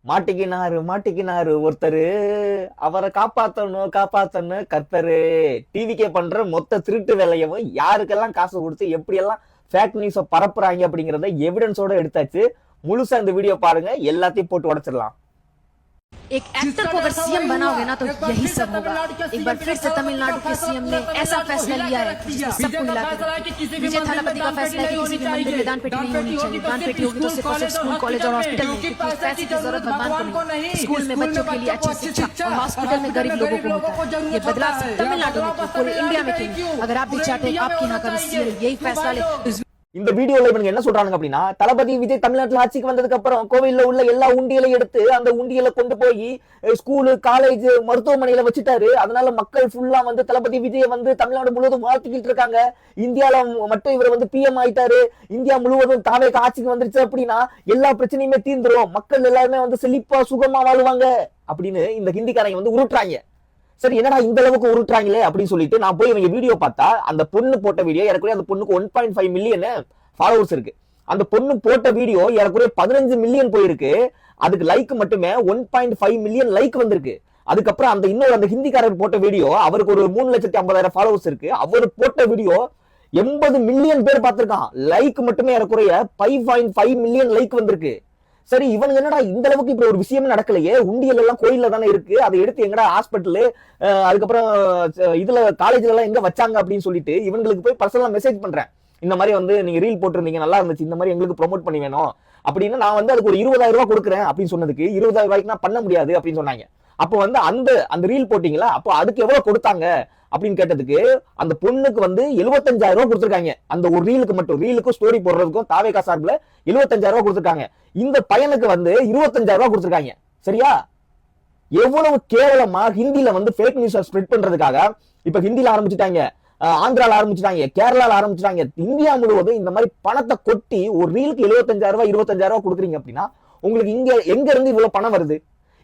மாட்டிக்கினாரு ஒருத்தரு, அவரை காப்பாத்தணும் கர்த்தரு. டிவிக்கே பண்ற மொத்த திருட்டு வேலையவும் யாருக்கெல்லாம் காசு கொடுத்து எப்படியெல்லாம் ஃபேக் நியூஸ பரப்புறாங்க அப்படிங்கறத எவிடன்ஸோட எடுத்தாச்சு. முழுசா இந்த வீடியோ பாருங்க, எல்லாத்தையும் போட்டு உடைச்சிடலாம். एक एक्टर को अगर सीएम बनाओगे ना तो यही सब होगा। एक बार फिर से तमिलनाडु के सीएम ने ऐसा फैसला लिया है जिसमें सबको हिला के विजय थालापति का फैसला है कि किसी भी मंदिर में दान पेटी नहीं होनी चाहिए। दान पेटी होगी तो सिर्फ और सिर्फ स्कूल, कॉलेज और हॉस्पिटल में, क्योंकि पैसे की जरूरत भगवान को नहीं, स्कूल में बच्चों के लिए अच्छी शिक्षा और हॉस्पिटल में गरीब लोगों को होता है। ये बदलाव सिर्फ तमिलनाडु में, पूरे इंडिया में क्यों? अगर आप भी चाहते हैं आपके यहाँ का सीएम यही फैसला ले। இந்த வீடியோல இவங்க என்ன சொல்றாங்க அப்படின்னா, தளபதி விஜய் தமிழ்நாட்டுல ஆட்சிக்கு வந்ததுக்கு அப்புறம் கோவில்ல உள்ள எல்லா உண்டியலை எடுத்து அந்த உண்டியலை கொண்டு போய் ஸ்கூலு, காலேஜ், மருத்துவமனையில வச்சுட்டாரு. அதனால மக்கள் ஃபுல்லா வந்து தளபதி விஜய வந்து தமிழ்நாடு முழுவதும் வாழ்த்திக்கிட்டு இருக்காங்க. இந்தியால மட்டும் இவர் வந்து பிஎம் ஆயிட்டாரு, இந்தியா முழுவதும் தாவேக ஆட்சிக்கு வந்துருச்சு அப்படின்னா எல்லா பிரச்சனையுமே தீர்ந்துரும், மக்கள் எல்லாருமே வந்து செழிப்பா சுகமா வாழுவாங்க அப்படின்னு இந்த ஹிந்திக்காரங்க வந்து உருட்டுறாங்க. சரி, என்னடா இந்த அளவுக்கு உருட்டுறாங்களே அப்படின்னு சொல்லிட்டு நான் போய் இவங்க வீடியோ பார்த்தா, அந்த பொண்ணு போட்ட வீடியோ ஏறக்குறைய அந்த பொண்ணுக்கு 1.5 மில்லியன் ஃபாலோவர்ஸ் இருக்கு. அந்த பொண்ணு போட்ட வீடியோ ஏறக்குறைய 15 மில்லியன் போயிருக்கு. அதுக்கு லைக் மட்டுமே 1.5 மில்லியன் லைக் வந்திருக்கு. அதுக்கப்புறம் அந்த ஹிந்திக்காரர் போட்ட வீடியோ, அவருக்கு ஒரு 3,50,000 ஃபாலோவர்ஸ் இருக்கு. அவர் போட்ட வீடியோ 80 மில்லியன் பேர் பார்த்திருக்கான். லைக் மட்டுமே ஏறக்குறைய 5.5 மில்லியன் லைக் வந்திருக்கு. சரி, இவனுக்கு என்னடா இந்த அளவுக்கு இப்படி ஒரு விஷயமே நடக்கலையே, உண்டியல் எல்லாம் கோயில்ல தானே இருக்கு, அதை எடுத்து எங்கடா ஹாஸ்பிட்டலு, அதுக்கப்புறம் இதுல காலேஜ்ல எல்லாம் எங்க வச்சாங்க அப்படின்னு சொல்லிட்டு இவங்களுக்கு போய் பர்சனலா மெசேஜ் பண்றேன். இந்த மாதிரி வந்து நீங்க ரீல் போட்டிருந்தீங்க, நல்லா இருந்துச்சு, இந்த மாதிரி எங்களுக்கு ப்ரொமோட் பண்ணி வேணும் அப்படின்னு நான் வந்து அதுக்கு ஒரு 20,000 ரூபாய் கொடுக்குறேன் அப்படின்னு சொன்னதுக்கு 20,000 ரூபாய்க்கு நான் பண்ண முடியாது அப்படின்னு சொன்னாங்க. அப்போ வந்து அந்த ரீல் போட்டீங்களா, அப்போ அதுக்கு எவ்வளவு கொடுத்தாங்க அப்படின்னு கேட்டதுக்கு அந்த பொண்ணுக்கு வந்து 75,000 ரூபாய் கொடுத்துருக்காங்க. அந்த ஒரு ரீலுக்கு மட்டும், ரீலுக்கும் ஸ்டோரி போடுறதுக்கும் தாவேகா சார்பில் 75,000 ரூபாய் கொடுத்துருக்காங்க. இந்த பையனுக்கு வந்து 25,000 ரூபாய் கொடுத்துருக்காங்க. சரியா? எவ்வளவு கேவலமா ஹிந்தில வந்து ஃபேக் நியூஸ் ஸ்ப்ரெட் பண்றதுக்காக இப்ப ஹிந்தில ஆரம்பிச்சுட்டாங்க, ஆந்திரால ஆரம்பிச்சுட்டாங்க, கேரளால ஆரம்பிச்சுட்டாங்க. இந்தியா முழுவதும் இந்த மாதிரி பணத்தை கொட்டி ஒரு ரீலுக்கு 75,000 ரூபாய் 25,000 ரூபாய் கொடுக்குறீங்க அப்படின்னா உங்களுக்கு எங்க இருந்து இவ்வளவு பணம் வருது?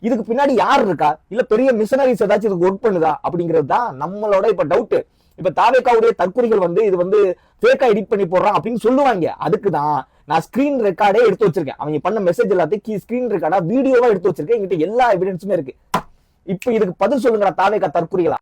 இதுக்கு பின்னாடி யார் இருக்கா, இல்ல பெரிய மிஷனரிஸ் ஏதாச்சும் இதுக்கு ஒர்க் பண்ணுதா அப்படிங்கிறது தான் நம்மளோட இப்ப டவுட். இப்ப தாவேகாவுடைய தற்கொலைகள் வந்து இது வந்து ஃபேக்கா எடிட் பண்ணி போடுறான் அப்படின்னு சொல்லுவாங்க. அதுக்குதான் நான் ஸ்கிரீன் ரெக்கார்டே எடுத்து வச்சிருக்கேன். அவங்க பண்ண மெசேஜ் எல்லாத்தையும் ஸ்கிரீன் ரெக்கார்டா வீடியோவா எடுத்து வச்சிருக்கேன். என்கிட்ட எல்லா எவிடன்ஸுமே இருக்கு. இப்ப இதுக்கு பதில் சொல்லுங்கடா தாவேகா தற்கொலைகளா.